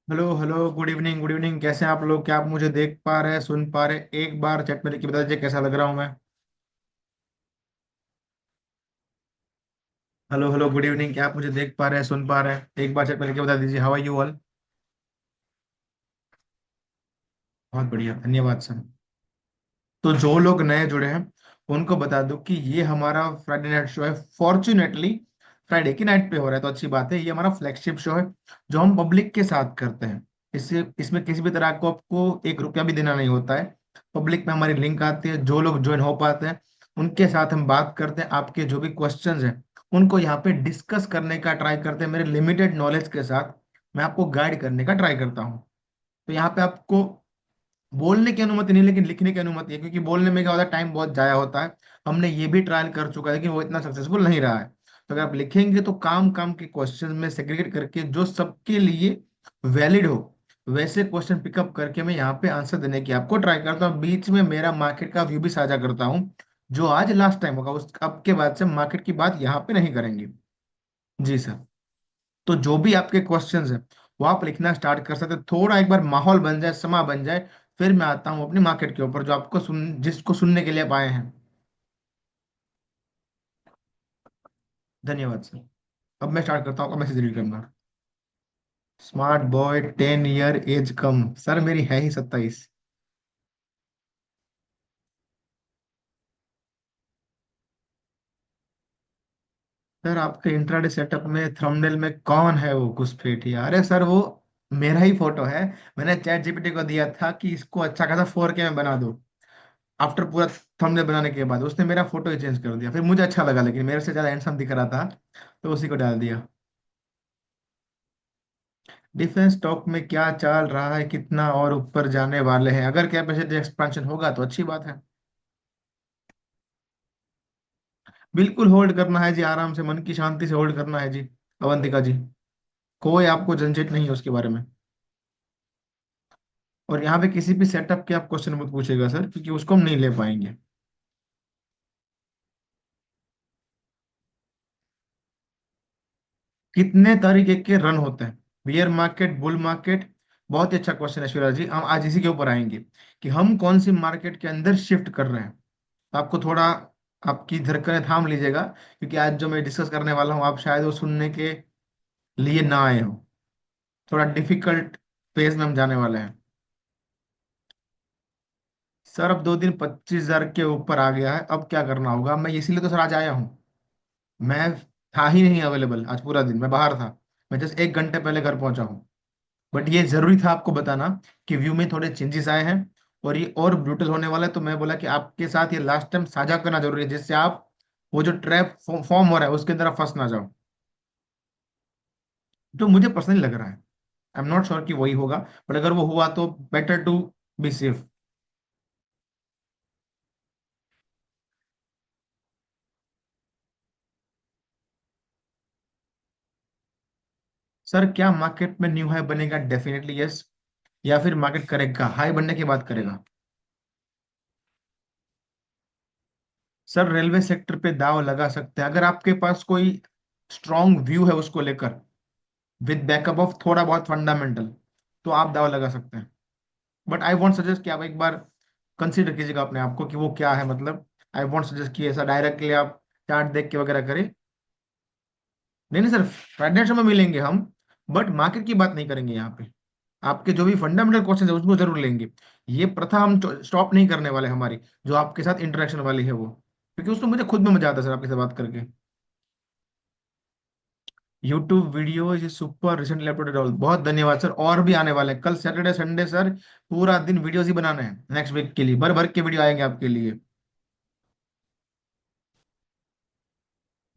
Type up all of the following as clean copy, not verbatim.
Hello hello, good evening good evening. कैसे हैं आप लोग? क्या आप मुझे देख पा रहे हैं, सुन पा रहे हैं? एक बार चैट में लिख के बता दीजिए कैसा लग रहा हूँ मैं। Hello hello, good evening. क्या आप मुझे देख पा रहे हैं, सुन पा रहे हैं? एक बार चैट में लिख के बता दीजिए, हाउ आर यू ऑल। बहुत बढ़िया, धन्यवाद सर। तो जो लोग नए जुड़े हैं उनको बता दूं कि ये हमारा फ्राइडे नाइट शो है। फॉर्चुनेटली फ्राइडे की नाइट पे हो रहा है तो अच्छी बात है। ये हमारा फ्लैगशिप शो है जो हम पब्लिक के साथ करते हैं। इसमें किसी भी तरह को आपको एक रुपया भी देना नहीं होता है। पब्लिक में हमारी लिंक आती है, जो लोग ज्वाइन हो पाते हैं उनके साथ हम बात करते हैं। आपके जो भी क्वेश्चंस हैं उनको यहाँ पे डिस्कस करने का ट्राई करते हैं। मेरे लिमिटेड नॉलेज के साथ मैं आपको गाइड करने का ट्राई करता हूँ। तो यहाँ पे आपको बोलने की अनुमति नहीं, लेकिन लिखने की अनुमति है, क्योंकि बोलने में क्या होता है, टाइम बहुत जाया होता है। हमने ये भी ट्रायल कर चुका है लेकिन वो इतना सक्सेसफुल नहीं रहा है। तो अगर आप लिखेंगे तो काम काम के क्वेश्चन में सेग्रीगेट करके जो सबके लिए वैलिड हो वैसे क्वेश्चन पिकअप करके मैं यहाँ पे आंसर देने की आपको ट्राई करता हूँ। बीच में मेरा मार्केट का व्यू भी साझा करता हूँ। जो आज लास्ट टाइम होगा उस अब के बाद से मार्केट की बात यहाँ पे नहीं करेंगे। जी सर। तो जो भी आपके क्वेश्चंस हैं वो आप लिखना स्टार्ट कर सकते हैं। थोड़ा एक बार माहौल बन जाए, समा बन जाए, फिर मैं आता हूँ अपनी मार्केट के ऊपर जो आपको जिसको सुनने के लिए आप आए हैं। धन्यवाद सर। अब मैं स्टार्ट करता हूँ, अब मैसेज रीड करना। स्मार्ट बॉय 10 ईयर एज कम। सर मेरी है ही 27। सर आपके इंट्राडे सेटअप में थंबनेल में कौन है वो घुसपैठिया? अरे सर वो मेरा ही फोटो है। मैंने चैट जीपीटी को दिया था कि इसको अच्छा खासा 4K में बना दो। आफ्टर पूरा थंबनेल बनाने के बाद उसने मेरा फोटो ही चेंज कर दिया। फिर मुझे अच्छा लगा लेकिन मेरे से ज्यादा हैंडसम दिख रहा था तो उसी को डाल दिया। डिफेंस स्टॉक में क्या चल रहा है, कितना और ऊपर जाने वाले हैं? अगर कैपेसिटी एक्सपेंशन होगा तो अच्छी बात है। बिल्कुल होल्ड करना है जी, आराम से मन की शांति से होल्ड करना है जी। अवंतिका जी, कोई आपको झंझट नहीं है उसके बारे में। और यहाँ पे किसी भी सेटअप के आप क्वेश्चन मत पूछेगा सर, क्योंकि उसको हम नहीं ले पाएंगे। कितने तरीके के रन होते हैं, बियर मार्केट, बुल मार्केट? बहुत ही अच्छा क्वेश्चन है शिवराज जी। हम आज इसी के ऊपर आएंगे कि हम कौन सी मार्केट के अंदर शिफ्ट कर रहे हैं। तो आपको थोड़ा आपकी धड़कनें थाम लीजिएगा, क्योंकि आज जो मैं डिस्कस करने वाला हूँ आप शायद वो सुनने के लिए ना आए हो। थोड़ा डिफिकल्ट फेज में हम जाने वाले हैं। सर अब 2 दिन 25,000 के ऊपर आ गया है, अब क्या करना होगा? मैं इसीलिए तो सर आज आया हूँ। मैं था ही नहीं अवेलेबल, आज पूरा दिन मैं बाहर था। मैं जस्ट 1 घंटे पहले घर पहुंचा हूँ। बट ये जरूरी था आपको बताना कि व्यू में थोड़े चेंजेस आए हैं और ये और ब्रूटल होने वाला है। तो मैं बोला कि आपके साथ ये लास्ट टाइम साझा करना जरूरी है, जिससे आप वो जो ट्रैप फॉर्म हो रहा है उसके अंदर आप फंस ना जाओ। जो मुझे पर्सनली लग रहा है, आई एम नॉट श्योर कि वही होगा, बट अगर वो हुआ तो better to be safe. Sir क्या मार्केट में न्यू हाई बनेगा? Definitely yes. या फिर मार्केट करेगा, हाई बनने के बाद करेगा? सर रेलवे सेक्टर पे दाव लगा सकते हैं अगर आपके पास कोई स्ट्रॉन्ग व्यू है उसको लेकर, विद बैकअप ऑफ थोड़ा बहुत फंडामेंटल, तो आप दाव लगा सकते हैं। बट आई वॉन्ट सजेस्ट कि आप एक बार कंसिडर कीजिएगा अपने आप को कि वो क्या है, मतलब आई वॉन्ट सजेस्ट कि ऐसा डायरेक्टली आप चार्ट देख के वगैरह करें। नहीं नहीं सर, फ्राइडे में मिलेंगे हम, बट मार्केट की बात नहीं करेंगे यहाँ पे। आपके जो भी फंडामेंटल क्वेश्चन है उसको जरूर लेंगे। ये प्रथा हम स्टॉप नहीं करने वाले हमारी, जो आपके साथ इंटरेक्शन वाली है वो, क्योंकि उसमें मुझे खुद में मजा आता है सर आपके साथ बात करके। YouTube video is super recently uploaded all. बहुत धन्यवाद सर, और भी आने वाले हैं कल सैटरडे संडे सर। पूरा दिन वीडियोस ही बनाने हैं नेक्स्ट वीक के लिए, भर भर के वीडियो आएंगे आपके लिए।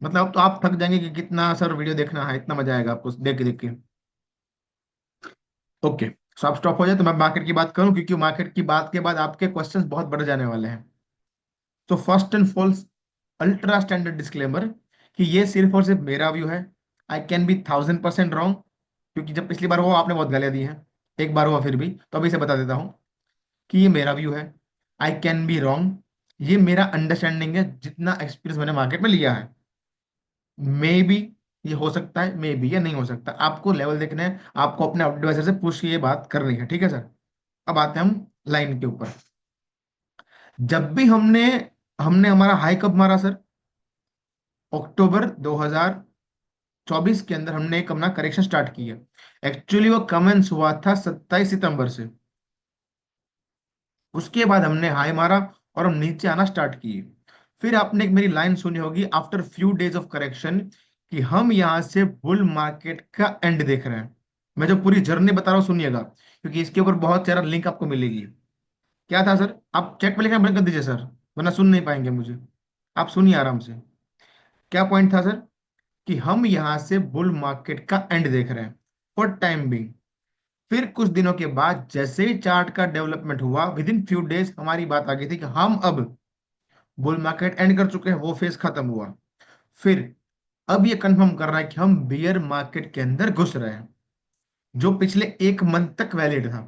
मतलब अब तो आप थक जाएंगे कि कितना सर वीडियो देखना है, इतना मजा आएगा आपको देख के देख के। ओके, सो आप स्टॉप हो जाए तो मैं मार्केट की बात करूं, क्योंकि मार्केट की बात के बाद आपके क्वेश्चंस बहुत बढ़ जाने वाले हैं। तो first and false ultra standard disclaimer कि ये सिर्फ और सिर्फ मेरा व्यू है। आई कैन बी 1000% रॉन्ग, क्योंकि जब पिछली बार हुआ आपने बहुत गालियां दी हैं। एक बार हुआ फिर भी, तो अभी से बता देता हूँ कि ये मेरा व्यू है। आई कैन बी रॉन्ग, ये मेरा अंडरस्टैंडिंग है जितना एक्सपीरियंस मैंने मार्केट में लिया है। मे बी ये हो सकता है, मे बी, या नहीं हो सकता, आपको लेवल देखना है, आपको अपने एडवाइजर से पूछ के ये बात करनी है, ठीक है सर। अब आते हैं हम लाइन के ऊपर। जब भी हमने हमने हमारा हाई कब मारा सर? अक्टूबर 2024 के अंदर हमने एक अपना करेक्शन स्टार्ट किया। एक्चुअली वो कमेंस हुआ था 27 सितंबर से। उसके बाद हमने हाई मारा और हम नीचे आना स्टार्ट किए। फिर आपने एक मेरी लाइन सुनी होगी, after few days of correction, कि हम यहाँ से बुल मार्केट का एंड देख रहे हैं। मैं जो पूरी जर्नी बता रहा हूँ सुनिएगा, क्योंकि इसके ऊपर बहुत सारा लिंक आपको मिलेगी। क्या था सर? आप चैट में लिखना बंद कर दीजिए सर, वरना सुन नहीं पाएंगे मुझे। आप सुनिए आराम से। क्या पॉइंट था सर? कि हम यहाँ से बुल मार्केट का एंड देख रहे हैं फॉर टाइम बिंग। फिर कुछ दिनों के बाद जैसे ही चार्ट का डेवलपमेंट हुआ, विद इन फ्यू डेज हमारी बात आ गई थी कि हम अब बुल मार्केट एंड कर चुके हैं, वो फेज खत्म हुआ। फिर अब ये कंफर्म कर रहा है कि हम बियर मार्केट के अंदर घुस रहे हैं, जो पिछले एक मंथ तक वैलिड था।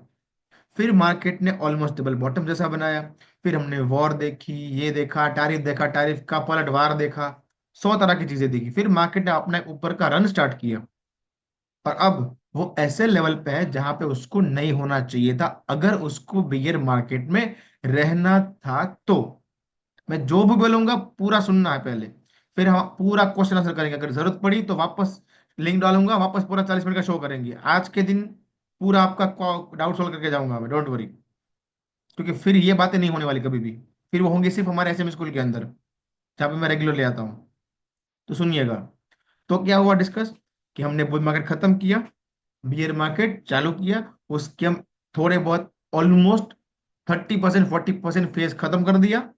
फिर मार्केट ने ऑलमोस्ट डबल बॉटम जैसा बनाया। फिर हमने वॉर देखी, ये देखा, टैरिफ का पलटवार देखा, 100 तरह की चीजें देखी। फिर मार्केट ने अपना ऊपर का रन स्टार्ट किया, और अब वो ऐसे लेवल पे है जहां पे उसको नहीं होना चाहिए था, अगर उसको बियर मार्केट में रहना था तो। मैं जो भी बोलूंगा पूरा सुनना है पहले, फिर हम पूरा क्वेश्चन आंसर करेंगे। अगर जरूरत पड़ी तो वापस लिंक डालूंगा, वापस पूरा 40 मिनट का शो करेंगे आज के दिन। पूरा आपका डाउट सॉल्व करके जाऊंगा मैं, डोंट वरी। क्योंकि फिर ये बातें नहीं होने वाली कभी भी। फिर वो होंगी सिर्फ हमारे एसएम स्कूल के अंदर, जहाँ पे मैं रेगुलर ले आता हूँ। तो सुनिएगा। तो क्या हुआ डिस्कस, कि हमने बुल मार्केट खत्म किया, बियर मार्केट चालू किया। उसके हम थोड़े बहुत ऑलमोस्ट 30% 40% फेज खत्म कर दिया।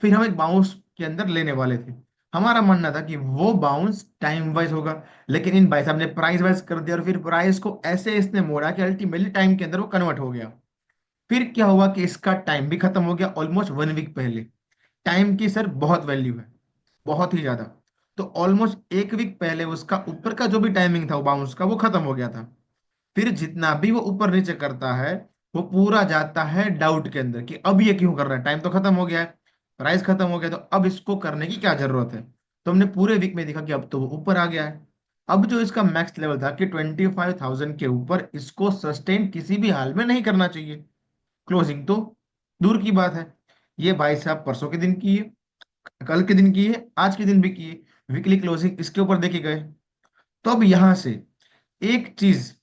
फिर हम एक बाउंस के अंदर लेने वाले थे। हमारा मानना था कि वो बाउंस टाइम वाइज होगा, लेकिन इन भाई साहब ने प्राइस वाइज कर दिया, और फिर प्राइस को ऐसे इसने मोड़ा कि अल्टीमेटली टाइम के अंदर वो कन्वर्ट हो गया। फिर क्या हुआ कि इसका टाइम भी खत्म हो गया ऑलमोस्ट 1 वीक पहले। टाइम की सर बहुत वैल्यू है, बहुत ही ज्यादा। तो ऑलमोस्ट 1 वीक पहले उसका ऊपर का जो भी टाइमिंग था वो बाउंस का, वो खत्म हो गया था। फिर जितना भी वो ऊपर नीचे करता है, वो पूरा जाता है डाउट के अंदर कि अब ये क्यों कर रहा है, टाइम तो खत्म हो गया है, प्राइस खत्म हो गया, तो अब इसको करने की क्या जरूरत है। तो हमने पूरे वीक में देखा कि अब तो वो ऊपर आ गया है। अब जो इसका मैक्स लेवल था कि 25,000 के ऊपर इसको सस्टेन किसी भी हाल में नहीं करना चाहिए। क्लोजिंग तो दूर की बात है। ये भाई साहब परसों के दिन की है, कल के दिन की है, आज के दिन भी की है, वीकली क्लोजिंग इसके ऊपर देखे गए। तो अब यहां से एक चीज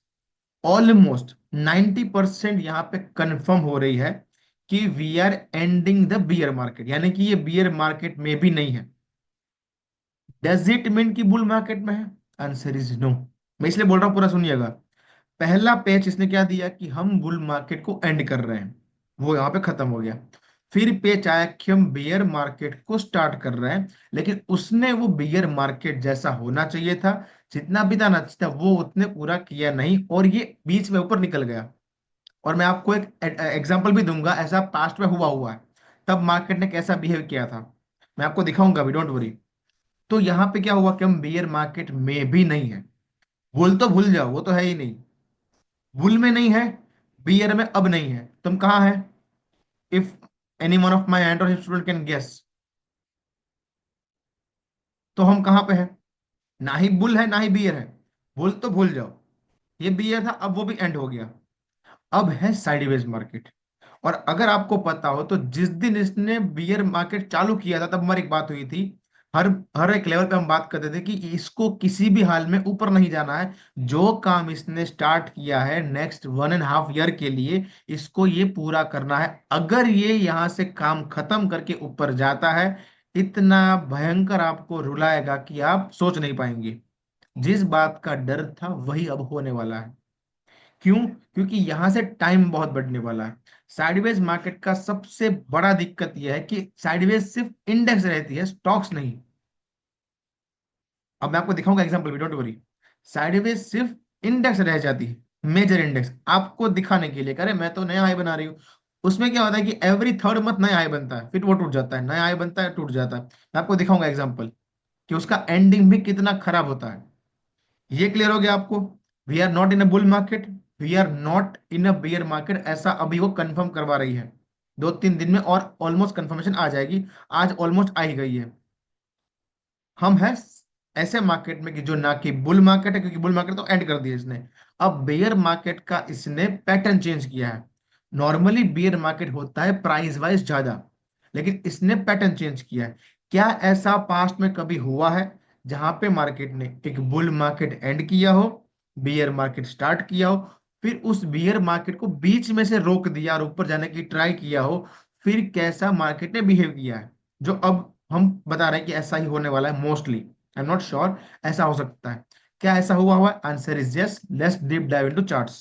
ऑलमोस्ट 90% यहाँ पे कंफर्म हो रही है कि we are ending the bear market, यानी कि ये बियर मार्केट में भी नहीं है। डज इट मीन कि बुल मार्केट में है? Answer is no. मैं इसलिए बोल रहा हूँ, पूरा सुनिएगा। पहला पेज इसने क्या दिया कि हम बुल मार्केट को एंड कर रहे हैं, वो यहाँ पे खत्म हो गया। फिर पेज आया कि हम बियर मार्केट को स्टार्ट कर रहे हैं, लेकिन उसने वो बियर मार्केट जैसा होना चाहिए था, जितना भी था ना था, वो उतने पूरा किया नहीं, और ये बीच में ऊपर निकल गया। और मैं आपको एक एग्जांपल भी दूंगा, ऐसा पास्ट में हुआ है, तब मार्केट ने कैसा बिहेव किया था। मैं आपको दिखाऊंगा भी, डोंट वरी। तो यहाँ पे क्या हुआ कि हम बियर मार्केट में भी नहीं है। बुल तो भूल जाओ, वो तो है ही नहीं। बुल में नहीं है, बियर में अब नहीं है, तुम कहाँ है? If any one of my and student can guess, तो हम कहाँ पे है? ना ही बुल है ना ही बियर है। बुल तो भूल जाओ, ये बियर था, अब वो भी एंड हो गया। अब है साइडवेज मार्केट। और अगर आपको पता हो तो जिस दिन इसने बियर मार्केट चालू किया था, तब हमारी एक बात हुई थी। हर हर एक लेवल पे हम बात करते थे कि इसको किसी भी हाल में ऊपर नहीं जाना है। जो काम इसने स्टार्ट किया है नेक्स्ट 1.5 ईयर के लिए, इसको ये पूरा करना है। अगर ये यहाँ से काम खत्म करके ऊपर जाता है, इतना भयंकर आपको रुलाएगा कि आप सोच नहीं पाएंगे। जिस बात का डर था वही अब होने वाला है। क्यों? क्योंकि यहां से टाइम बहुत बढ़ने वाला है। साइडवेज मार्केट का सबसे बड़ा दिक्कत यह है कि साइडवेज सिर्फ इंडेक्स रहती है, स्टॉक्स नहीं। अब मैं आपको दिखाऊंगा एग्जांपल भी, डोंट वरी। साइडवेज सिर्फ इंडेक्स रह जाती है, मेजर इंडेक्स, आपको दिखाने के लिए करे मैं तो नया हाई बना रही हूँ। उसमें क्या होता है कि एवरी थर्ड मंथ नया हाई बनता है, फिर वो टूट जाता है, नया हाई बनता है, टूट जाता है। मैं आपको दिखाऊंगा एग्जांपल कि उसका एंडिंग भी कितना खराब होता है। ये क्लियर हो गया आपको? We are not in a bull market, we are not in a bear market, ऐसा अभी वो कंफर्म करवा रही है। 2-3 दिन में और ऑलमोस्ट कंफर्मेशन आ जाएगी। आज ऑलमोस्ट आ ही गई है। हम है ऐसे मार्केट में कि जो ना कि बुल मार्केट है, क्योंकि बुल मार्केट तो एंड कर दिया इसने। अब बेयर मार्केट का इसने पैटर्न चेंज किया है। नॉर्मली बेयर मार्केट होता है प्राइस वाइज ज्यादा, लेकिन इसने पैटर्न चेंज किया है। क्या ऐसा पास्ट में कभी हुआ है जहां पे मार्केट ने एक बुल मार्केट एंड किया हो, बियर मार्केट स्टार्ट किया हो, फिर उस बियर मार्केट को बीच में से रोक दिया और ऊपर जाने की ट्राई किया हो, फिर कैसा मार्केट ने बिहेव किया है, जो अब हम बता रहे हैं कि ऐसा ही होने वाला है mostly. I am not sure, ऐसा हो सकता है। क्या ऐसा हुआ answer is yes. Let's deep dive into charts,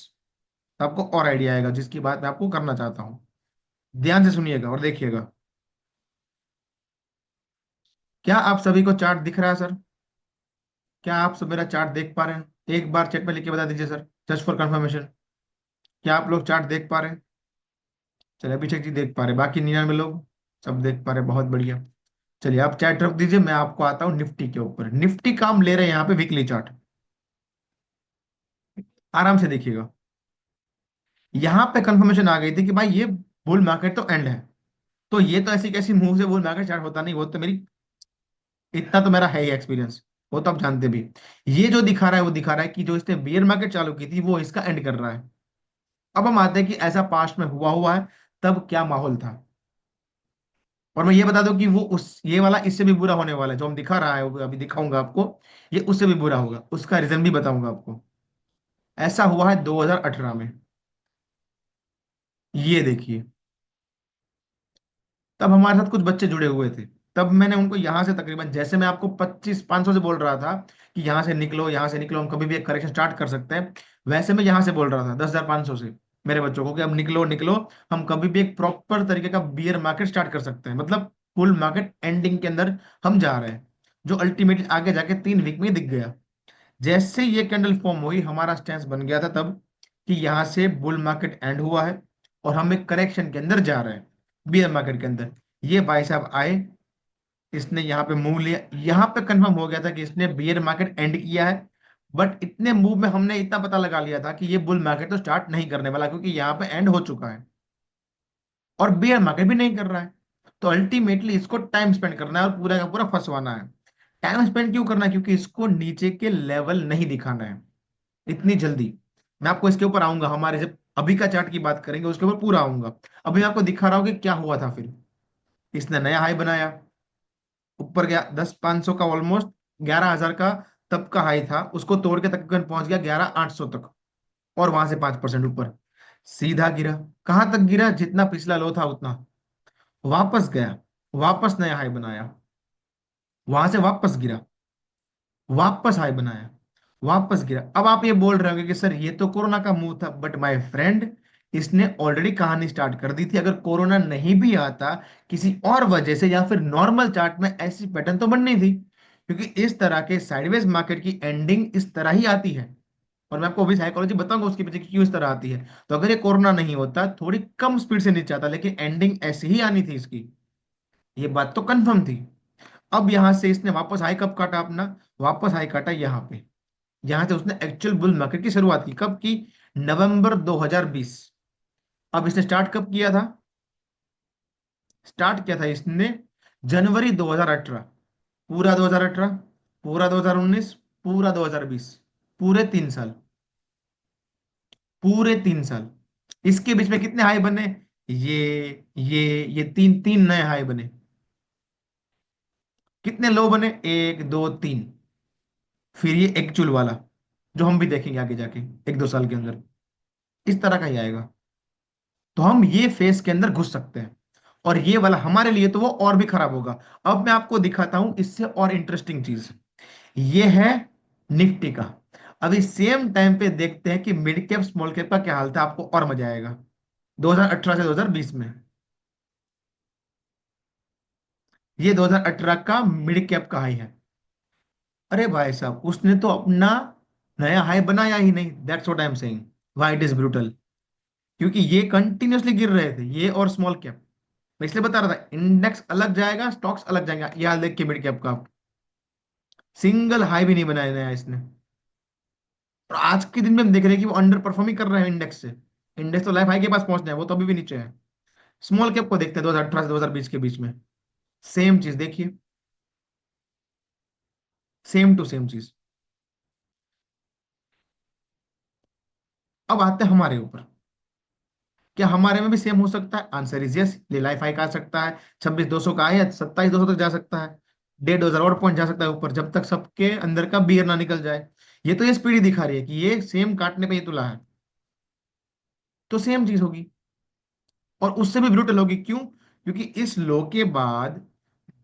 तो आपको और आइडिया आएगा जिसकी बात मैं आपको करना चाहता हूँ। ध्यान से सुनिएगा और देखिएगा। क्या आप सभी को चार्ट दिख रहा है सर? क्या आप सब मेरा चार्ट देख पा रहे हैं? एक बार चैट में लिख के बता दीजिए सर, जस्ट फॉर कंफर्मेशन। क्या आप लोग चार्ट देख पा रहे हैं? चलिए, अभिषेक जी देख पा रहे, बाकी 99 लोग सब देख पा रहे, बहुत बढ़िया। चलिए आप चैट रख दीजिए, मैं आपको आता हूँ निफ्टी के ऊपर। निफ्टी का हम ले रहे हैं यहाँ पे वीकली चार्ट। आराम से देखिएगा। यहाँ पे कंफर्मेशन आ गई थी कि भाई ये बुल मार्केट तो एंड है। तो ये तो ऐसी कैसी मुंह से बुल मार्केट स्टार्ट होता नहीं, वो तो मेरी, इतना तो मेरा है ही एक्सपीरियंस, वो तो आप जानते भी। ये जो दिखा रहा है वो दिखा रहा है कि जो इसने बियर मार्केट चालू की थी वो इसका एंड कर रहा है। अब हम आते हैं कि ऐसा पास्ट में हुआ हुआ है, तब क्या माहौल था। और मैं ये बता दूं कि वो उस ये वाला इससे भी बुरा होने वाला है, जो हम दिखा रहा है वो अभी दिखाऊंगा आपको। ये उससे भी बुरा होगा, उसका रीजन भी बताऊंगा आपको। ऐसा हुआ है 2018 में। ये देखिए, तब हमारे साथ कुछ बच्चे जुड़े हुए थे। तब मैंने उनको यहाँ से तकरीबन, जैसे मैं आपको 2500 से बोल रहा था कि यहाँ से निकलो, यहाँ से निकलो, हम कभी भी एक करेक्शन स्टार्ट कर सकते हैं, वैसे मैं यहाँ से बोल रहा था 10,500 से मेरे बच्चों को कि अब निकलो निकलो, हम कभी भी एक प्रॉपर तरीके का बियर मार्केट स्टार्ट कर सकते हैं, मतलब फुल मार्केट एंडिंग के अंदर हम जा रहे हैं, जो अल्टीमेटली आगे जाके 3 वीक में दिख गया। जैसे ये कैंडल फॉर्म हुई, हमारा स्टैंस बन गया था तब कि यहाँ से बुल मार्केट एंड हुआ है और हम एक करेक्शन के अंदर जा रहे हैं, बियर मार्केट के अंदर। ये भाई साहब आए, इसने यहाँ पे मूव लिया, यहाँ पे कंफर्म हो गया था कि इसने बियर मार्केट एंड किया है। बट इतने मूव में हमने इतना पता लगा लिया था कि ये बुल मार्केट तो स्टार्ट नहीं करने वाला, क्योंकि यहाँ पे एंड हो चुका है और बियर मार्केट भी नहीं कर रहा है। तो अल्टीमेटली इसको टाइम स्पेंड करना है और पूरा का पूरा फंसवाना है। टाइम स्पेंड क्यों करना है? क्योंकि इसको नीचे के लेवल नहीं दिखाना है इतनी जल्दी। मैं आपको इसके ऊपर आऊंगा, हमारे जब अभी का चार्ट की बात करेंगे उसके ऊपर पूरा आऊंगा। अभी मैं आपको दिखा रहा हूँ कि क्या हुआ था फिर। इसने नया हाई बनाया, ऊपर गया 10,500 का, ऑलमोस्ट 11,000 का तब का हाई था, उसको तोड़ के तकरीबन पहुंच गया 11,800 तक। और वहां से 5% ऊपर सीधा गिरा। कहां तक गिरा? जितना पिछला लो था उतना। वापस गया, वापस नया हाई बनाया, वहां से वापस गिरा, वापस हाई बनाया, वापस गिरा। अब आप ये बोल रहे होंगे कि सर ये तो कोरोना का मुंह था, बट माय फ्रेंड, इसने ऑलरेडी कहानी स्टार्ट कर दी थी। अगर कोरोना नहीं भी आता किसी और वजह से, या फिर नॉर्मल चार्ट में ऐसी पैटर्न तो बननी थी, क्योंकि इस तरह के साइडवेज मार्केट की एंडिंग इस तरह ही आती है। और मैं आपको अभी साइकोलॉजी बताऊंगा उसके पीछे कि क्यों इस तरह आती है। तो अगर ये कोरोना नहीं होता, थोड़ी कम स्पीड से नीचे आता, लेकिन एंडिंग ऐसी ही आनी थी इसकी, ये बात तो कंफर्म थी। अब यहां से इसने वापस हाई कब काटा अपना? वापस हाई काटा यहाँ पे। यहां से उसने एक्चुअल बुल मार्केट की शुरुआत की, कब की? नवंबर 2020। अब इसने स्टार्ट कब किया था? स्टार्ट किया था इसने जनवरी 2018। पूरा 2018, पूरा 2019, पूरा 2020, पूरे 3 साल, पूरे 3 साल। इसके बीच में कितने हाई बने? ये ये तीन तीन नए हाई बने। कितने लो बने? 1 2 3। फिर ये एक्चुअल वाला, जो हम भी देखेंगे आगे जाके 1 2 साल के अंदर, इस तरह का ही आएगा। तो हम ये फेस के अंदर घुस सकते हैं, और ये वाला हमारे लिए तो वो और भी खराब होगा। अब मैं आपको दिखाता हूं इससे और इंटरेस्टिंग चीज। ये है निफ्टी का। अभी सेम टाइम पे देखते हैं कि मिड कैप स्मॉल कैप का क्या हाल था, आपको और मजा आएगा। 2018 से 2020 में, ये 2018 का मिड कैप का हाई है। अरे भाई साहब, उसने तो अपना नया हाई बनाया ही नहीं। That's what I am saying, why it is brutal. क्योंकि ये कंटिन्यूअसली गिर रहे थे, ये और स्मॉल कैप। मैं इसलिए बता रहा था, इंडेक्स अलग जाएगा, स्टॉक्स अलग जाएंगे। ये हाल देख के मिड कैप का, सिंगल हाई भी नहीं बनाया नया इसने। और आज के दिन में हम देख रहे हैं कि वो अंडर परफॉर्मिंग कर रहे हैं इंडेक्स से। इंडेक्स तो लाइफ हाई के पास पहुंचना है, वो तो अभी भी नीचे है। स्मॉल कैप को देखते हैं 2018 से 2020 के बीच में, सेम चीज देखिए। सेम टू सेम चीज। अब आते हैं हमारे ऊपर, क्या हमारे में भी सेम हो सकता है? Answer is yes. ले लाइफ हाइक आ सकता है, 26,200 का आया 27,200 तक जा सकता है, 1,500 और पॉइंट जा सकता है ऊपर, जब तक सबके अंदर का बियर ना निकल जाए। ये तो ये स्पीड ही दिखा रही है कि ये सेम काटने पे ये तुला है, तो सेम चीज होगी। और उससे भी ब्रूटल होगी, क्यों? क्योंकि इस लो के बाद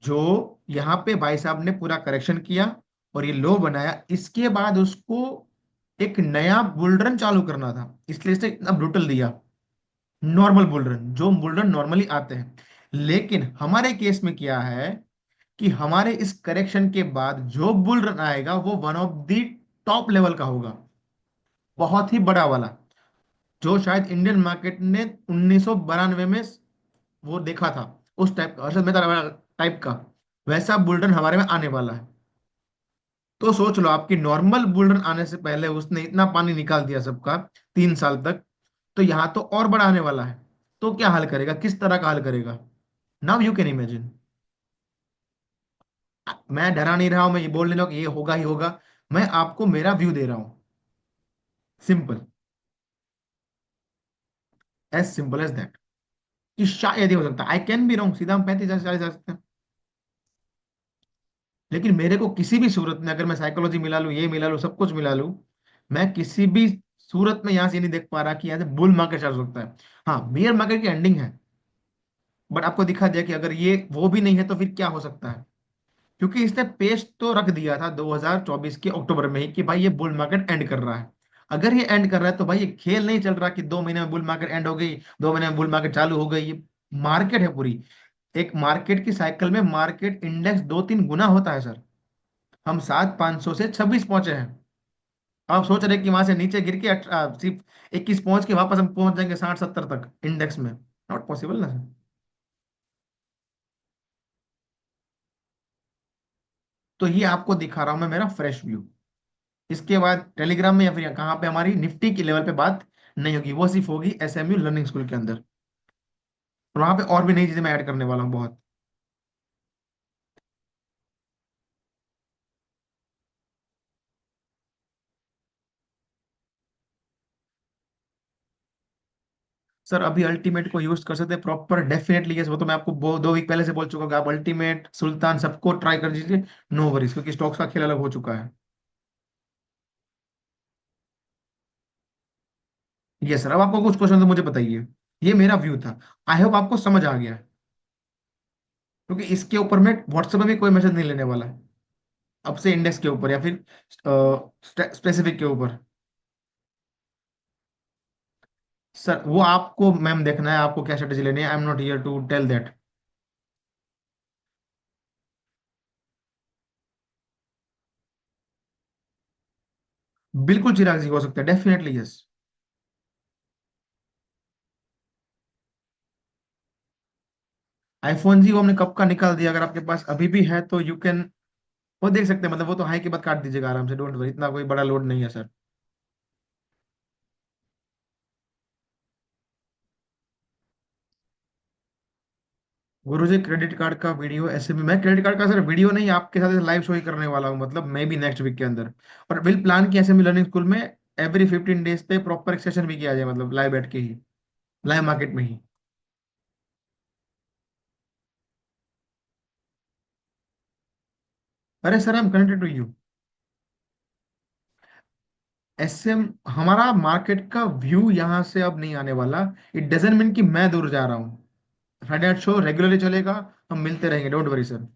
जो यहाँ पे भाई साहब ने पूरा करेक्शन किया और ये लो बनाया, इसके बाद उसको एक नया बुल रन चालू करना था, इसलिए इसे इतना ब्रूटल दिया। नॉर्मल बुल रन, जो बुल रन नॉर्मली आते हैं। लेकिन हमारे केस में क्या है कि हमारे इस करेक्शन के बाद जो बुल रन आएगा वो one of the top level का होगा, बहुत ही बड़ा वाला, जो शायद इंडियन मार्केट ने 1992 में वो देखा था। उस टाइप का, हर्षद मेहता वाला टाइप का वैसा बुल रन हमारे में आने वाला है। तो सोच लो, आपकी नॉर्मल बुल रन आने से पहले उसने इतना पानी निकाल दिया सबका 3 साल तक, तो यहाँ तो और बड़ा आने वाला है। तो क्या हाल करेगा, किस तरह का हाल करेगा? Now you can imagine. मैं डरा नहीं रहा हूं, मैं ये बोल नहीं रहा हूं कि ये होगा ही होगा। मैं आपको मेरा व्यू दे रहा हूं, simple, as simple as that, कि शायद ये हो सकता है। आई कैन बी रॉन्ग, सीधा हम 35 40 जा सकते हैं। लेकिन मेरे को किसी भी सूरत में, अगर मैं साइकोलॉजी मिला लूं, ये मिला लूं, सब कुछ मिला लूं, मैं किसी भी सूरत में यहां से नहीं देख पा रहा कि यहाँ से बुल मार्केट स्टार्ट हो सकता है। हाँ, बियर मार्केट की एंडिंग है, बट आपको दिखा दिया कि अगर ये वो भी नहीं है तो फिर क्या हो सकता है। क्योंकि इसने पेश तो रख दिया था 2024 के अक्टूबर में ही कि भाई ये बुल मार्केट एंड कर रहा है। अगर ये एंड कर रहा है तो भाई ये खेल नहीं चल रहा कि 2 महीने में बुल मार्केट एंड हो गई, 2 महीने में बुल मार्केट चालू हो गई। ये मार्केट है पूरी। एक मार्केट की साइकिल में मार्केट इंडेक्स 2-3 गुना होता है सर। हम 7,500 से 26 पहुंचे हैं। आप सोच रहे हैं कि वहां से नीचे गिर के सिर्फ 21 पहुंच के वापस हम पहुंच जाएंगे 60-70 तक इंडेक्स में? नॉट पॉसिबल ना सर। तो ये आपको दिखा रहा हूं मैं मेरा फ्रेश व्यू। इसके बाद टेलीग्राम में या फिर कहाँ पे हमारी निफ्टी की लेवल पे बात नहीं होगी, वो सिर्फ होगी एसएमयू लर्निंग स्कूल के अंदर। और वहां पे और भी नई चीजें मैं ऐड करने वाला हूँ बहुत। सर अभी अल्टीमेट को यूज कर सकते हैं प्रॉपर, डेफिनेटली यस। वो तो मैं आपको 2 वीक पहले से बोल चुका हूँ कि आप अल्टीमेट सुल्तान सबको ट्राई कर दीजिए। नो वरीज, क्योंकि स्टॉक्स का खेल अलग हो चुका है। यस सर, अब आपको कुछ क्वेश्चन तो मुझे बताइए। ये मेरा व्यू था, आई होप आपको समझ आ गया है। क्योंकि इसके ऊपर मैं व्हाट्सएप में भी कोई मैसेज नहीं लेने वाला है अब से, इंडेक्स के ऊपर या फिर स्पेसिफिक के ऊपर। सर वो आपको मैम देखना है, आपको क्या स्ट्रेटेजी लेनी है। I am not here to tell that. बिल्कुल चिराग जी, हो सकता है, डेफिनेटली यस। आईफोन जी वो हमने कब का निकाल दिया, अगर आपके पास अभी भी है तो यू कैन, वो देख सकते हैं। मतलब वो तो हाई के बाद काट दीजिएगा आराम से, डोंट वरी, इतना कोई बड़ा लोड नहीं है सर। गुरुजी क्रेडिट कार्ड का वीडियो ऐसे भी, मैं क्रेडिट कार्ड का सर वीडियो नहीं, आपके साथ लाइव शो ही करने वाला हूँ, मतलब मैं भी नेक्स्ट वीक के अंदर। और विल प्लान की ऐसे भी लर्निंग स्कूल में एवरी 15 डेज पे प्रॉपर एक सेशन भी किया जाए, मतलब लाइव बैठ के ही, लाइव मार्केट में ही। अरे sir, I am connected to you. ऐसे हमारा मार्केट का व्यू यहाँ से अब नहीं आने वाला। इट डजेंट मीन कि मैं दूर जा रहा हूँ। फ्राइडे नाइट शो रेगुलरली चलेगा, हम मिलते रहेंगे, don't worry sir.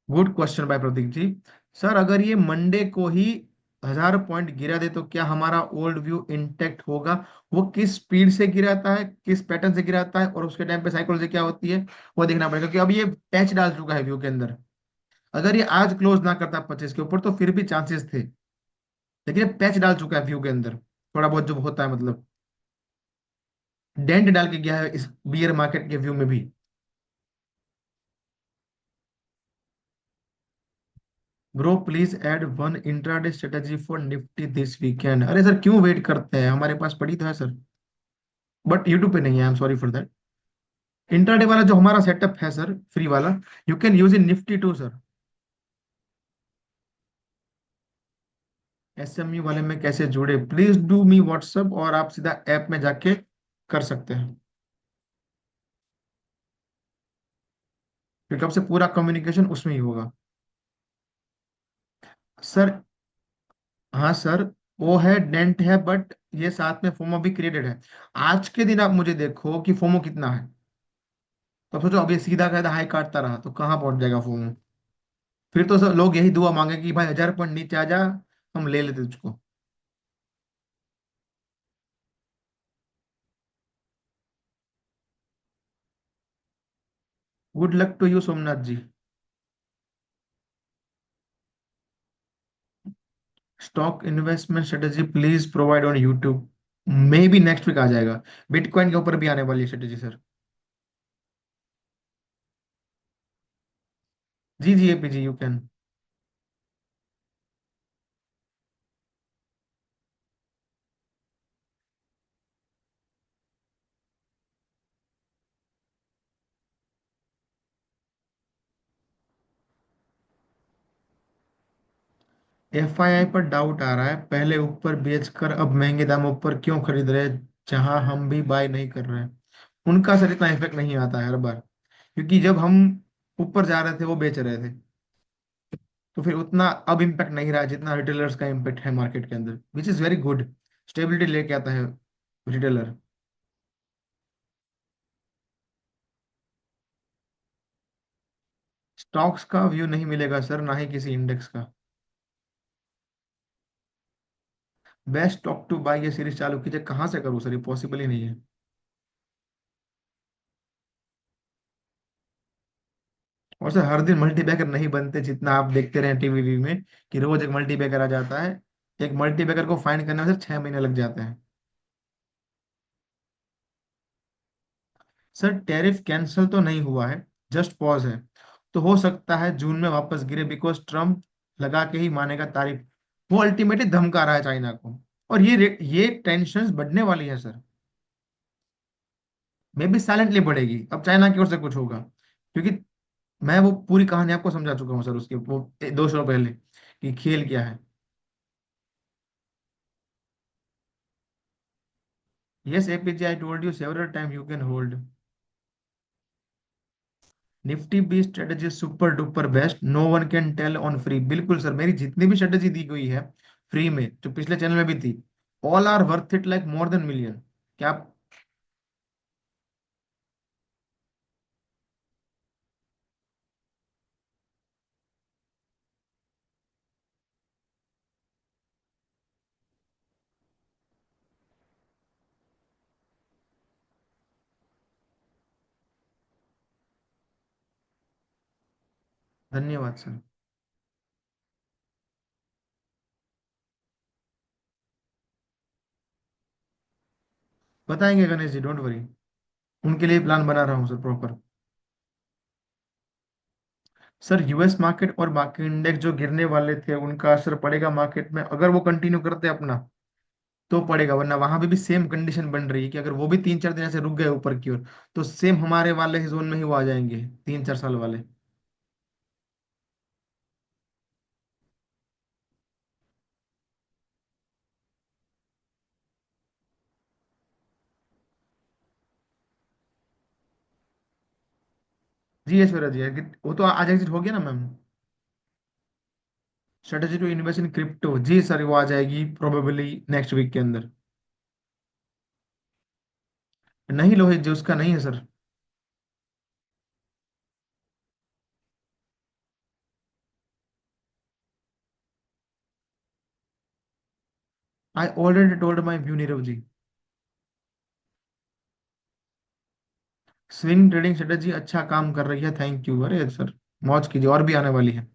Good question by Prateek ji. Sir अगर ये मंडे को ही 1,000 पॉइंट गिरा दे तो क्या हमारा ओल्ड व्यू इंटेक्ट होगा? वो किस स्पीड से गिराता है, किस पैटर्न से गिराता है, और उसके टाइम पे साइकोलॉजी क्या होती है, वो देखना पड़ेगा। क्योंकि अब ये पैच डाल चुका है व्यू के अंदर। अगर ये आज क्लोज ना करता 25 के ऊपर तो फिर भी चांसेस थे। लेकिन ये पैच डाल चुका है व्यू के अंदर, थोड़ा बहुत जो होता है, मतलब डेंट डाल के गया है इस बियर मार्केट के व्यू में भी। Bro please add one intraday strategy for Nifty this weekend. अरे सर क्यों वेट करते हैं, हमारे पास पड़ी तो है सर, बट यूट्यूब पे नहीं है, I am sorry for that. Intraday वाला जो हमारा सेटअप है सर, फ्री वाला, you can use in Nifty too sir. SMU वाले में कैसे जुड़े, प्लीज डू मी व्हाट्सअप, और आप सीधा ऐप में जाके कर सकते हैं, क्योंकि आपसे पूरा कम्युनिकेशन उसमें ही होगा। सर, हाँ सर, वो है डेंट है, बट ये साथ में फोमो भी क्रिएटेड है। आज के दिन आप मुझे देखो कि फोमो कितना है, तो सोचो अब ये सीधा कायदा हाई काटता रहा तो कहाँ पहुंच जाएगा फोमो। फिर तो सब लोग यही दुआ मांगे कि भाई 1000 पॉइंट नीचे आ जा, हम ले लेते तुझको। Good luck to you Somnath ji. Stock investment strategy please provide on YouTube. Maybe next week आ जाएगा। बिटकॉइन के ऊपर भी आने वाली है स्ट्रेटेजी सर। जी जी एपी जी, यू कैन। एफआईआई पर डाउट आ रहा है, पहले ऊपर बेचकर अब महंगे दामों पर क्यों खरीद रहे हैं, जहां हम भी बाय नहीं कर रहे हैं। उनका सर इतना इफेक्ट नहीं आता है हर बार, क्योंकि जब हम ऊपर जा रहे थे वो बेच रहे थे, तो फिर उतना अब इम्पैक्ट नहीं रहा जितना रिटेलर्स का इम्पैक्ट है मार्केट के अंदर, which is very good. Stability लेके आता है रिटेलर। स्टॉक्स का व्यू नहीं मिलेगा सर, ना ही किसी इंडेक्स का। बेस्ट स्टॉक टू बाय ये सीरीज चालू कीजिए, कहाँ से करूँ सर, ये पॉसिबल ही नहीं है। और सर हर दिन मल्टीबैगर नहीं बनते, जितना आप देखते रहे टीवी में कि रोज एक मल्टीबैगर आ जाता है। एक मल्टीबैगर को फाइंड करने में सिर्फ 6 महीने लग जाते हैं। सर टैरिफ कैंसिल तो नहीं हुआ है, जस्ट पॉज है। तो हो सकता है जून में वापस गिरे, बिकॉज ट्रम्प लगा के ही मानेगा तारीफ। वो अल्टीमेटली धमका रहा है चाइना को। और ये टेंशन बढ़ने वाली है सर। मे भी साइलेंटली बढ़ेगी, अब चाइना की ओर से कुछ होगा, क्योंकि मैं वो पूरी कहानी आपको समझा चुका हूँ सर, उसके वो 2 साल पहले कि खेल क्या है। Yes APJ, I told you several time you can hold. Nifty B strategy super duper best, no one can tell on free. बिल्कुल सर, मेरी जितनी भी स्ट्रेटेजी दी गई है फ्री में, जो पिछले चैनल में भी थी, all are worth it like more than million. क्या आप। धन्यवाद सर। बताएंगे गणेश जी, डोंट वरी। उनके लिए प्लान बना रहा हूँ sir proper. Sir US market और बाकी इंडेक्स जो गिरने वाले थे उनका असर पड़ेगा मार्केट में, अगर वो कंटिन्यू करते अपना तो पड़ेगा, वरना वहां भी सेम कंडीशन बन रही है कि अगर वो भी 3 4 दिन ऐसे रुक गए ऊपर की ओर, तो सेम हमारे वाले ही जोन में ही वो आ जाएंगे, 3 4 साल वाले। जी ऐश्वर्या जी, वो तो आज एग्जिट हो गया ना ma'am. Strategy to invest in crypto, जी सर वो आ जाएगी प्रोबेबली नेक्स्ट वीक के अंदर। नहीं लोहित जी, उसका नहीं है sir. I already told my view Neerav ji. Swing trading strategy अच्छा काम कर रही है, थैंक यू। अरे सर मौज कीजिए, और भी आने वाली है।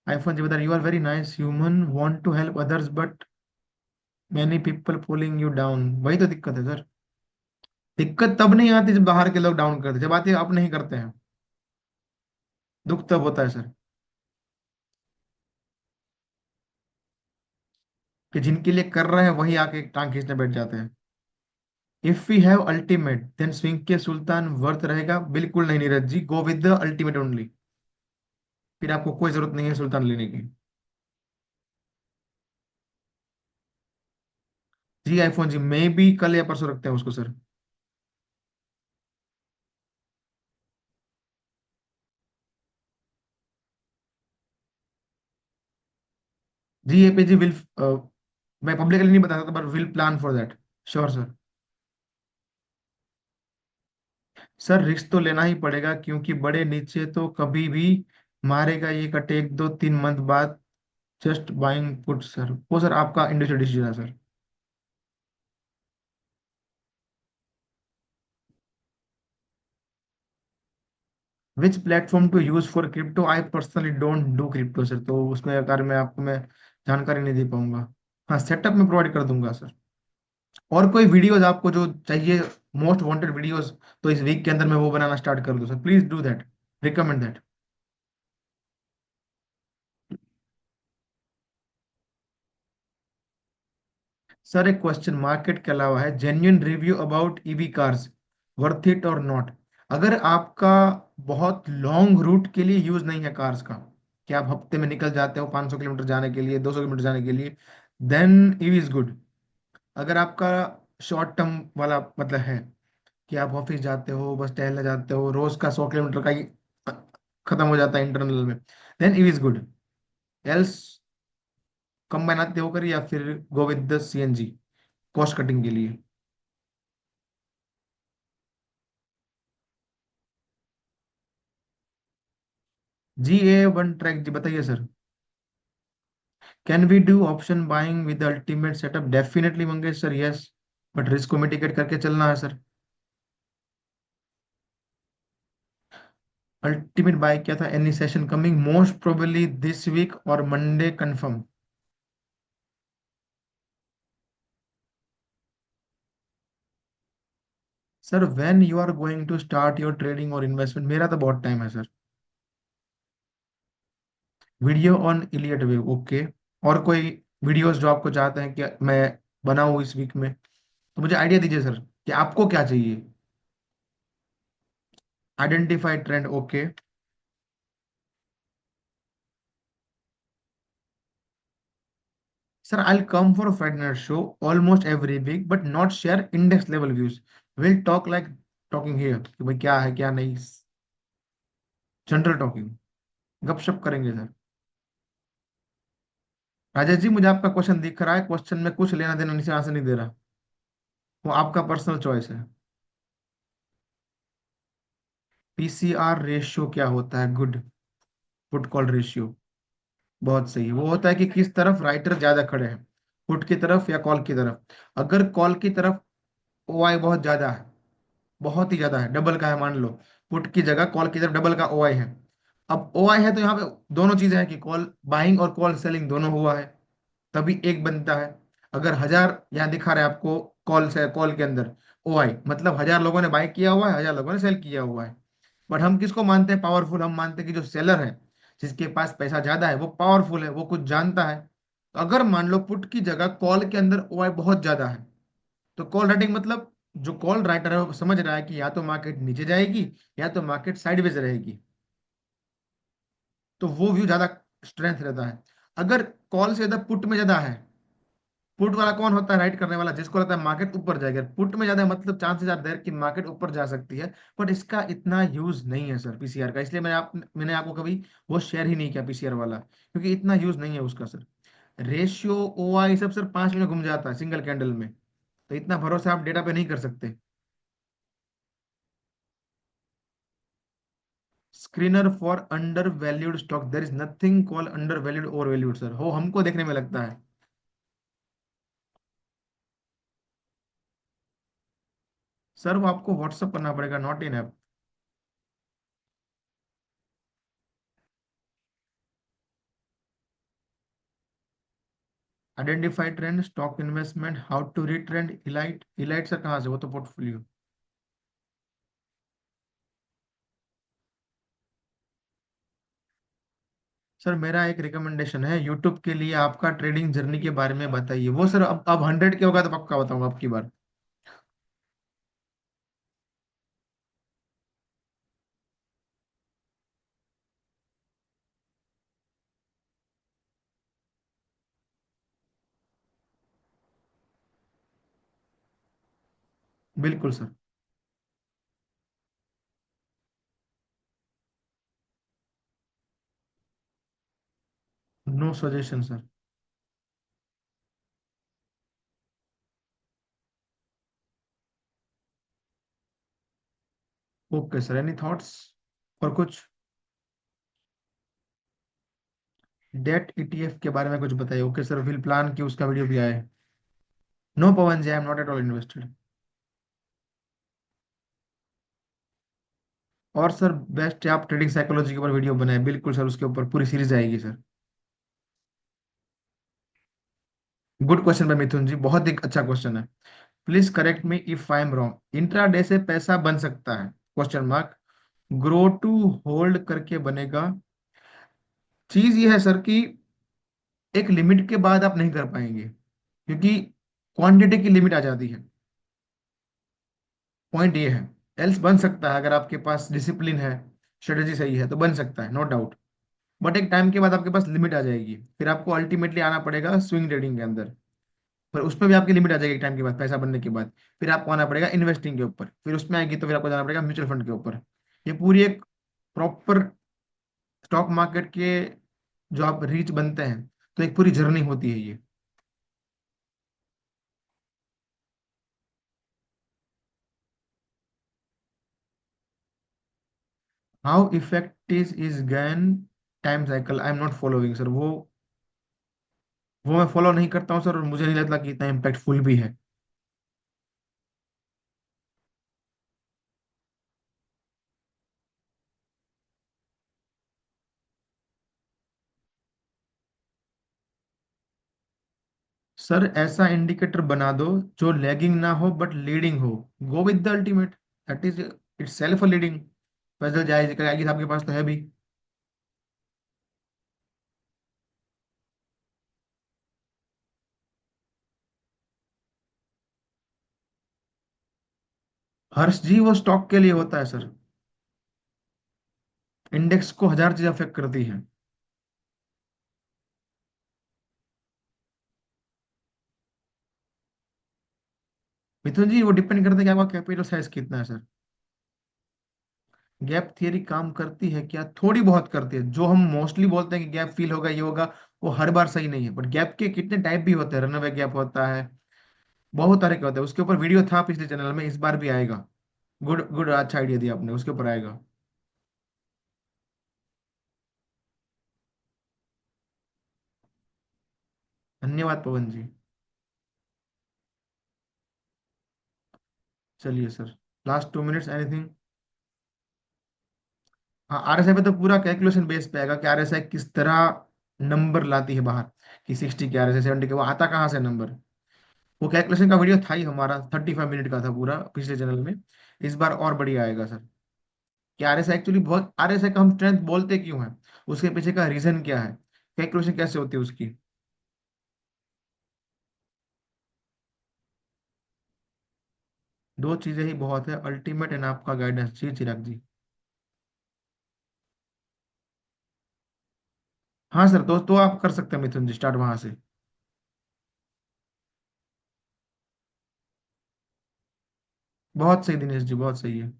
आईफोन जी बता रहे, you are very nice human, want to help others but many people pulling you down. वही तो दिक्कत है सर। दिक्कत तब नहीं आती जब बाहर के लोग डाउन करते, जब आती है आप नहीं करते हैं, दुख तब होता है सर। कि जिनके लिए कर रहे हैं वही आके टांग खींचने बैठ जाते हैं। If we have ultimate then swing के सुल्तान वर्थ रहेगा? बिल्कुल नहीं Neeraj ji, go with the ultimate only. फिर आपको कोई जरूरत नहीं है सुल्तान लेने की। जी आईफोन जी, मैं भी कल या परसों रखते हैं उसको सर। जी ए पे जी विल, मैं पब्लिकली नहीं बता सकता, but will plan for that. Sure sir. Sir risk तो लेना ही पड़ेगा, क्योंकि बड़े नीचे तो कभी भी मारेगा ये कटे 1 2 3 मंथ बाद। जस्ट बाइंग पुट सर, वो सर आपका इंडिविजुअल डिसीजन है sir. Which platform to use for crypto? I personally don't do crypto sir, तो उसमें बारे में आपको मैं जानकारी नहीं दे पाऊंगा। हाँ, सेटअप में प्रोवाइड कर दूंगा सर। और कोई वीडियोस आपको जो चाहिए, मोस्ट वांटेड वीडियोस, तो इस वीक के अंदर मैं वो बनाना स्टार्ट कर दूं sir, please do that, recommend that. Sir एक क्वेश्चन मार्केट के अलावा है, genuine review about EV cars, worth it और नॉट? अगर आपका बहुत लॉन्ग रूट के लिए यूज नहीं है कार्स का, कि आप हफ्ते में निकल जाते हो 500 किलोमीटर जाने के लिए, 200 किलोमीटर जाने के लिए, देन ईवी इज गुड। अगर आपका शॉर्ट टर्म वाला मतलब है कि आप ऑफिस जाते हो, बस टहलने जाते हो, रोज का 100 किलोमीटर का ही खत्म हो जाता है इंटरनल में, then EV is good. Else कम बनाते होकर, या फिर go with the CNG cost cutting के लिए। जी ए वन ट्रैक जी, बताइए sir. Can we do option buying with ultimate setup? Definitely Mangesh sir, yes, but risk को मिटिगेट करके चलना है सर। अल्टीमेट बाय क्या था? Any session coming? Most probably this week और Monday confirm. Sir when you are going to start your trading और investment? मेरा तो बहुत टाइम है sir. Video on Elliot wave, okay. और कोई वीडियोस जो आपको चाहते हैं कि मैं बनाऊं इस वीक में, तो मुझे आइडिया दीजिए सर कि आपको क्या चाहिए। Identify trend, okay. Sir, I'll come for a Friday night show almost every week, but not share index level views. We'll talk like talking here कि भाई क्या है क्या नहीं, जनरल टॉकिंग, गपशप करेंगे सर। राजेश जी, मुझे आपका क्वेश्चन दिख रहा है, क्वेश्चन में कुछ लेना देना नीचे आंसर नहीं दे रहा, वो आपका पर्सनल चॉइस है। पीसीआर रेशियो क्या होता है? गुड, पुट कॉल रेशियो, बहुत सही है। वो होता है कि किस तरफ राइटर ज्यादा खड़े हैं, पुट की तरफ या कॉल की तरफ। अगर कॉल की तरफ ओआई बहुत ज्यादा है, बहुत ही ज्यादा है, डबल का है मान लो, पुट की जगह कॉल की तरफ डबल का ओआई है। अब ओआई है तो यहाँ पे दोनों चीजें हैं कि कॉल बाइंग और कॉल सेलिंग दोनों हुआ है, तभी एक बनता है। अगर 1000 यहाँ दिखा रहा है आपको, कॉल से कॉल के अंदर ओआई, मतलब 1000 लोगों ने बाई किया हुआ है, 1000 लोगों ने सेल किया हुआ है। बट हम किसको मानते हैं पावरफुल? हम मानते हैं कि जो सेलर है, जिसके पास पैसा ज्यादा है, वो पावरफुल है, वो कुछ जानता है। तो अगर मान लो पुट की जगह कॉल के अंदर ओआई बहुत ज्यादा है, तो कॉल राइटिंग मतलब जो कॉल राइटर है वो समझ रहा है कि या तो मार्केट नीचे जाएगी, या तो मार्केट साइडवेज रहेगी, तो वो व्यू ज्यादा स्ट्रेंथ रहता है। अगर कॉल से ज्यादा पुट में ज्यादा है, पुट वाला कौन होता है? राइट करने वाला, जिसको लगता है मार्केट ऊपर जाएगा। पुट में ज्यादा है, मतलब चांसेस आर देयर कि मार्केट ऊपर जा सकती है। बट इसका इतना यूज नहीं है सर पीसीआर का, इसलिए मैंने आपको कभी वो शेयर ही नहीं किया पीसीआर वाला, क्योंकि इतना यूज नहीं है उसका सर। रेशियो ओआई सब सर 5 में घूम जाता है सिंगल कैंडल में, तो इतना भरोसा आप डेटा पे नहीं कर सकते। Screener for under valued stock? There is nothing call under valued over valued sir, हो हमको देखने में लगता है। सर वो आपको व्हाट्सअप करना पड़ेगा, not in app. Identify trend, stock investment, how to read trend, elite. Elite sir कहाँ से? वो तो पोर्टफोलियो। सर मेरा एक रिकमेंडेशन है, यूट्यूब के लिए आपका ट्रेडिंग जर्नी के बारे में बताइए। वो सर अब 100 के होगा तो पक्का बताऊंगा आपकी बार। बिल्कुल sir. No suggestion sir. Okay sir, any thoughts और कुछ? डेट ईटीएफ के बारे में कुछ बताइए। ओके सर, विल प्लान की उसका वीडियो भी आए। No Pawan ji, I am not at all invested. और सर बेस्ट है आप ट्रेडिंग साइकोलॉजी के ऊपर वीडियो बनाए, बिल्कुल सर, उसके ऊपर पूरी सीरीज आएगी sir. Good question by Mithun ji, बहुत ही अच्छा क्वेश्चन है। Please correct me if I am wrong. Intraday से पैसा बन सकता है? Question mark. Grow to hold करके बनेगा। चीज ये है सर कि एक लिमिट के बाद आप नहीं कर पाएंगे, क्योंकि क्वांटिटी की लिमिट आ जाती है। पॉइंट ये है। एल्स बन सकता है, अगर आपके पास डिसिप्लिन है, स्ट्रेटेजी सही है तो बन सकता है, नो डाउट। बट एक टाइम के बाद आपके पास लिमिट आ जाएगी, फिर आपको अल्टीमेटली आना पड़ेगा स्विंग ट्रेडिंग के अंदर। पर उसमें भी आपकी लिमिट आ जाएगी एक टाइम के बाद, पैसा बनने के बाद। फिर आपको आना पड़ेगा इन्वेस्टिंग के ऊपर, फिर उसमें आएगी तो फिर आपको जाना पड़ेगा म्यूचुअल फंड के ऊपर। ये पूरी एक प्रॉपर स्टॉक मार्केट के जो आप रीच बनते हैं, तो एक पूरी जर्नी होती है ये। How effective is Gann time cycle? I am not following sir, वो मैं फॉलो नहीं करता हूँ सर, और मुझे नहीं लगता कि इतना इम्पैक्टफुल भी है। सर ऐसा इंडिकेटर बना दो जो लैगिंग ना हो बट लीडिंग हो। गो with the ultimate, that is it's self leading. पैदल जाए जाएगी, आपके पास तो है भी। हर्ष जी, वो स्टॉक के लिए होता है सर। इंडेक्स को हजार चीज अफेक्ट करती है। मिथुन जी, वो डिपेंड करता है कि आपका कैपिटल साइज कितना है सर। गैप थियरी काम करती है क्या? थोड़ी बहुत करती है। जो हम मोस्टली बोलते हैं कि गैप फील होगा, ये होगा, वो हर बार सही नहीं है। बट गैप के कितने टाइप भी होते हैं, रनअवे गैप होता है, बहुत तरह के होते हैं। उसके ऊपर वीडियो था पिछले चैनल में, इस बार भी आएगा। गुड गुड, अच्छा आइडिया दिया आपने, उसके ऊपर आएगा। धन्यवाद पवन जी। चलिए सर, लास्ट 2 मिनट्स, एनीथिंग? हाँ, आरएसआई पे तो पूरा कैलकुलेशन बेस पे आएगा कि आरएसआई किस तरह नंबर लाती है बाहर, कि 60 के आरएसआई 70 के, वो आता कहाँ से नंबर। वो कैलकुलेशन का वीडियो था ही हमारा, 35 मिनट का था पूरा पिछले चैनल में। इस बार और बढ़िया आएगा सर। कि आरएसआई एक्चुअली बहुत, आरएसआई का हम स्ट्रेंथ बोलते क्यों है, उसके पीछे का रीजन क्या है, कैलकुलेशन कैसे होती है उसकी। दो चीजें ही बहुत है, अल्टीमेट एंड आपका गाइडेंस। जी चिराग जी। हाँ सर, तो आप कर सकते हैं मिथुन जी, स्टार्ट वहां से। बहुत सही दिनेश जी, बहुत सही है।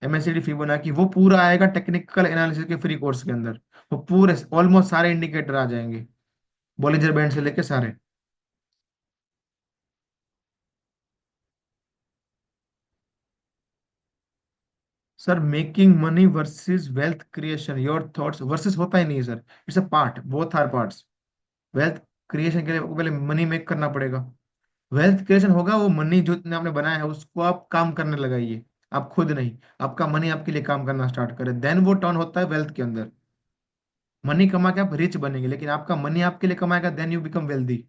एमएससीडी फिबोनाची वो पूरा आएगा टेक्निकल एनालिसिस के फ्री कोर्स के अंदर। वो पूरे ऑलमोस्ट सारे इंडिकेटर आ जाएंगे, बॉलिंजर बैंड से लेके सारे। Sir making money versus wealth creation, your thoughts. Versus होता ही नहीं है sir, it's a part, both are parts. Wealth creation के लिए आपको पहले मनी मेक करना पड़ेगा। वेल्थ क्रिएशन होगा वो मनी जो इतने आपने बनाया है उसको आप काम करने लगाइए। आप खुद नहीं, आपका मनी आपके लिए काम करना स्टार्ट करे, देन वो टर्न होता है वेल्थ के अंदर। मनी कमा के आप रिच बनेंगे, लेकिन आपका मनी आपके लिए कमाएगा, देन यू बिकम वेल्दी।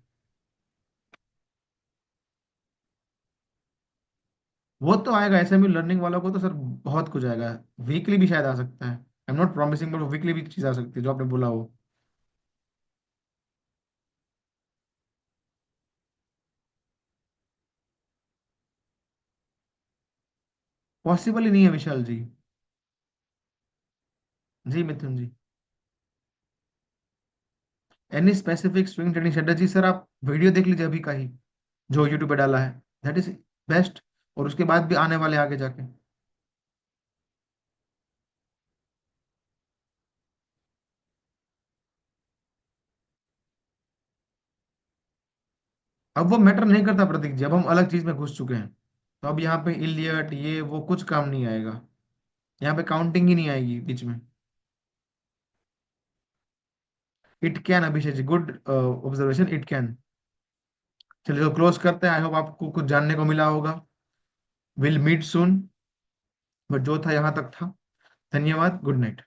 वो तो आएगा, एसएमयू लर्निंग वालों को तो सर बहुत कुछ आएगा। वीकली भी शायद आ सकता है, I am not promising, but weekly भी चीज आ सकती है जो आपने बोला वो। पॉसिबल ही नहीं है विशाल जी। जी Mithun ji. Any specific swing trading strategy? Sir आप वीडियो देख लीजिए अभी का ही, जो यूट्यूब पे डाला है, दैट इज बेस्ट। और उसके बाद भी आने वाले आगे जाके। अब वो मैटर नहीं करता प्रतीक जी, अब हम अलग चीज में घुस चुके हैं। तो अब यहाँ पे इलियट ये वो कुछ काम नहीं आएगा। यहाँ पे काउंटिंग ही नहीं आएगी बीच में। It can, Abhishek ji, good observation, it can. चलिए तो क्लोज करते हैं। आई होप आपको कुछ जानने को मिला होगा। Will meet soon. बट जो था यहाँ तक था। धन्यवाद, गुड नाइट।